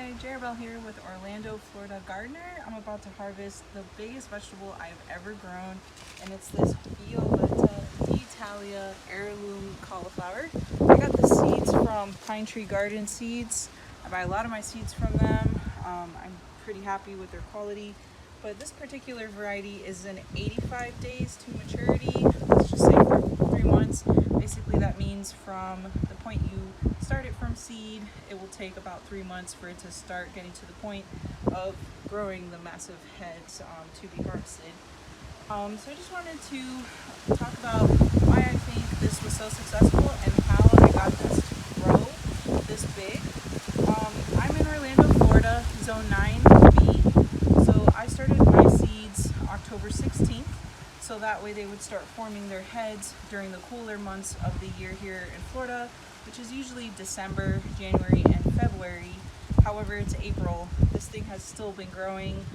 Hi, Jarabelle here with Orlando, Florida Gardener. I'm about to harvest the biggest vegetable I've ever grown, and it's this Violetta di Italia heirloom cauliflower. I got the seeds from Pine Tree Garden Seeds. I buy a lot of my seeds from them. I'm pretty happy with their quality, but this particular variety is an 85 days to maturity. Let's just say for 3 months. Basically that means from the point you start it from seed, it will take about 3 months for it to start getting to the point of growing the massive heads to be harvested. So I just wanted to talk about why I think this was so successful and how I got this to grow this big. I'm in Orlando, Florida, Zone 9B. So I started my seeds October 16th. So that way they would start forming their heads during the cooler months of the year here in Florida, which is usually December, January, and February. However, it's April. This thing has still been growing.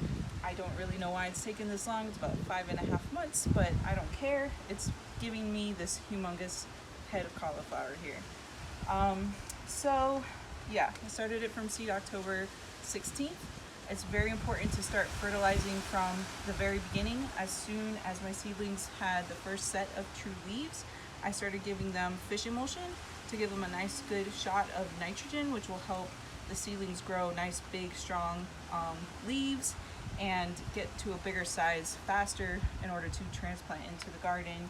I don't really know why it's taken this long. It's about 5.5 months, but I don't care. It's giving me this humongous head of cauliflower here. So yeah, I started it from seed October 16th. It's very important to start fertilizing from the very beginning. As soon as my seedlings had the first set of true leaves, I started giving them fish emulsion to give them a nice good shot of nitrogen, which will help the seedlings grow nice big strong leaves and get to a bigger size faster in order to transplant into the garden.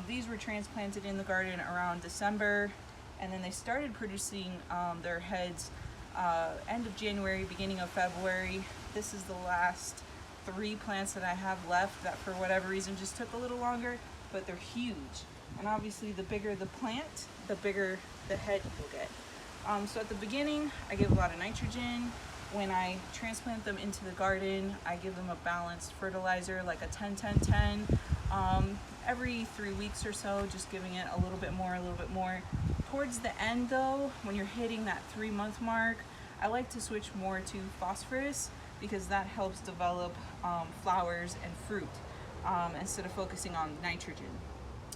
These were transplanted in the garden around December, and then they started producing their heads end of January, beginning of February. This is the last 3 plants that I have left that for whatever reason just took a little longer, but they're huge. And obviously the bigger the plant, the bigger the head you'll get. So at the beginning, I give a lot of nitrogen. When I transplant them into the garden, I give them a balanced fertilizer, like a 10-10-10. Every 3 weeks or so, just giving it a little bit more, a little bit more. Towards the end though, when you're hitting that 3-month mark, I like to switch more to phosphorus because that helps develop flowers and fruit instead of focusing on nitrogen.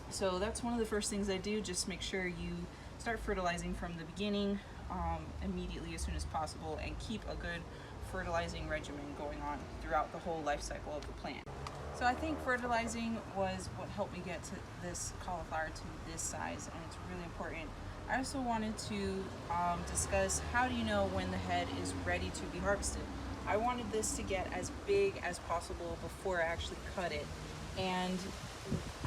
So that's one of the first things I do, just make sure you start fertilizing from the beginning immediately as soon as possible, and keep a good fertilizing regimen going on throughout the whole life cycle of the plant. So I think fertilizing was what helped me get to this cauliflower to this size, and it's really important. I also wanted to discuss, how do you know when the head is ready to be harvested? I wanted this to get as big as possible before I actually cut it. And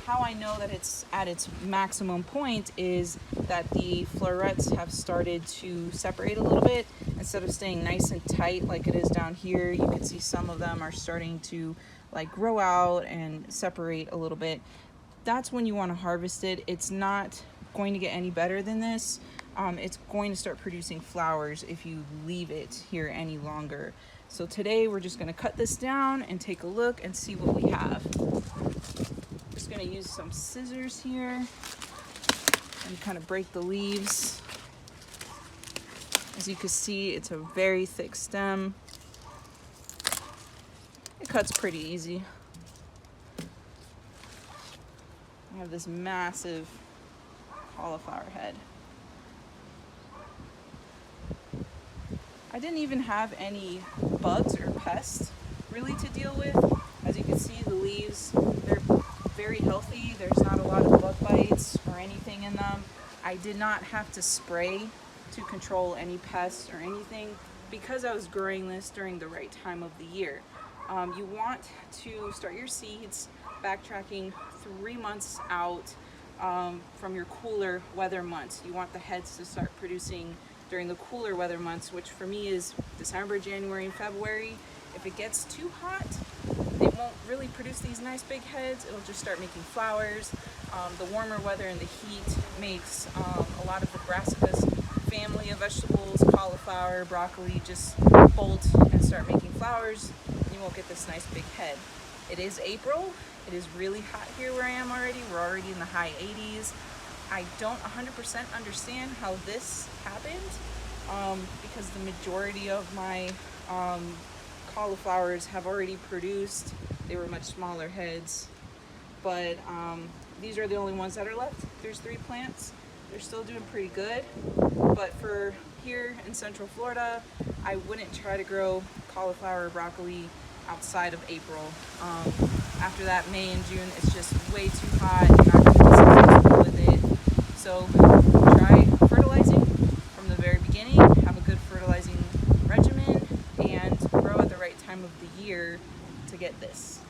how I know that it's at its maximum point is that the florets have started to separate a little bit. Instead of staying nice and tight like it is down here, you can see some of them are starting to like grow out and separate a little bit. That's when you want to harvest it. It's not going to get any better than this. It's going to start producing flowers if you leave it here any longer. So today we're just going to cut this down and take a look and see what we have. Just going to use some scissors here and kind of break the leaves. As you can see, it's a very thick stem. It cuts pretty easy. I have this massive cauliflower head. I didn't even have any bugs or pests really to deal with. As you can see, the leaves, they're very healthy. There's not a lot of bug bites or anything in them. I did not have to spray to control any pests or anything because I was growing this during the right time of the year. You want to start your seeds backtracking 3 months out from your cooler weather months. You want the heads to start producing during the cooler weather months, which for me is December, January, and February. If it gets too hot, it won't really produce these nice big heads. It'll just start making flowers. The warmer weather and the heat makes a lot of the brassicas family of vegetables, cauliflower, broccoli, just bolt and start making flowers. You won't get this nice big head. It is April. It is really hot here where I am already. We're already in the high 80s. I don't 100% understand how this happened because the majority of my cauliflowers have already produced. They were much smaller heads, but these are the only ones that are left. There's 3 plants. They're still doing pretty good, but for here in Central Florida, I wouldn't try to grow cauliflower or broccoli outside of April. After that, May and June, it's just way too hot. You're not going to be successful with it. So try fertilizing from the very beginning. Have a good fertilizing regimen and grow at the right time of the year to get this.